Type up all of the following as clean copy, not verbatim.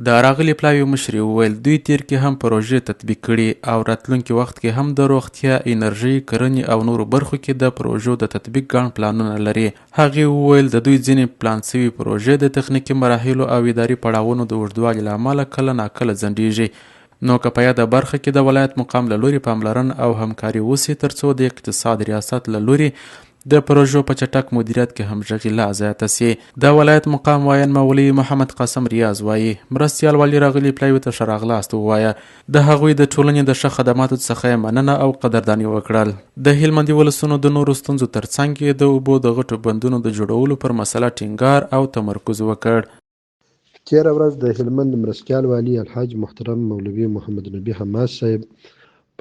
د راغلي پلاوي مشري وویل دوی تیر کې هم پروژې تطبیق کړي او راتلونکي وخت کې هم د روغتیا، انرژي، کرنې او نورو برخو کې د پروژو د تطبیق ګڼ پلانونه لري. هغې وویل د دوی ځینې پلان شوي پروژې د تخنیکي مراحلو او اداري پړاوونو د اوږدوالي له امله کله ناکله ځنډیږي. نو که په یاده برخه کې د ولایت مقام له لوري پاملرنه او همکاري وسي ترڅو د اقتصاد ریاست له لوري د پروژو په چټک مدیریت کې همغږي لا زیاته سي. د ولایت مقام وایي مولوي محمد قاسم ریاض وایي مرستیال والي راغلي پلاوي ته ښه راغلاست ووایه. د هغوی د ټولنې د ښه خدماتو څخه یې مننه او قدرداني وکړل. د هلمندي ولسونو د نورو ستونزو ترڅنګ یې د اوبو د غټو بندونو د جوړولو پر مسله ټینګار او تمرکز وکړ. تېره ورځ د هلمند مرستیال والي الحاج محترم مولوي محمد نبي حماس صاحب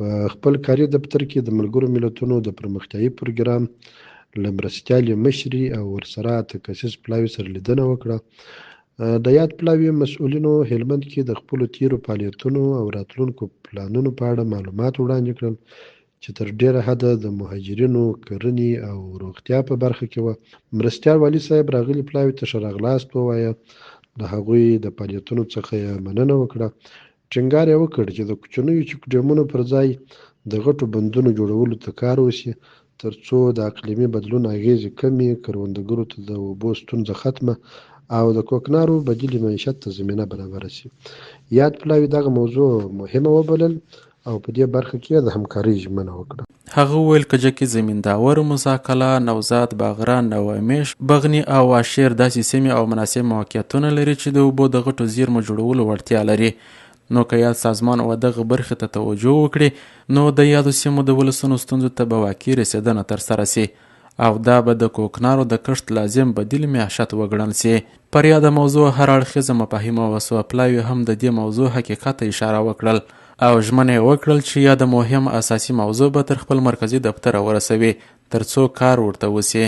په خپل کاري دفتر کې د ملګرو ملتونو د پرمختیایي پروګرام له مرستیالې مشري او ورسره تکسیس پلاوي سره لیدنه وکړه. د یاد پلاوي مسؤلینو هلمند کې د خپلو تیرو فعالیتونو او راتلونکو پلانونو په اړه معلومات وړاندې کړل چې تر ډیره حده د مهاجرینو، کرنې او روغتیا په برخه کې وه. مرستیال والي صاحب راغلي پلاوي ته ښه راغلاست ووایه. د هغوی د فعالیتونو څخه یې مننه وکړه. ټینګار یې وکړ چې د کوچنیو چک ډیمونو پر ځای د غټو بندونو جوړولو ته کار وشي ترڅو د اقلیمي بدلون اغیزې کمې، کروندګرو ته د اوبو ستونزه ختمه او د کوکنارو بدیل معیشت ته زمینه برابره شي. یاد پلاوي دغه موضوع مهمه وبلل او په دې برخه کې د همکارۍ ژمنه وکړه. هغه وویل کجکي، زمینداور، موسی، نوزاد، باغران، نوامیش، بغنی او عاشیر داسې سیمې او مناسب موقعیتونه لري چې د اوبو د غټو زیرمو جوړولو وړتیا لري. نو که یاد سازمان و دغه برخې ته توجه وکړي نو د یادو سیمو د ولسونو ستونزو ته به واقعي رسېدنه ترسره سي او دا به د کوکنارو د کښت لازم بدیل معیشت وګڼل سي. پر یاده موضوع هر اړخیزه مفاهیمه وسوه. پلاوي هم د دې موضوع حقیقت ته اشاره وکړل او ژمنه یې وکړل چې یاده مهم اساسي موضوع به تر خپل مرکزي دفتر ورسوي ترڅو کار ورته وسي.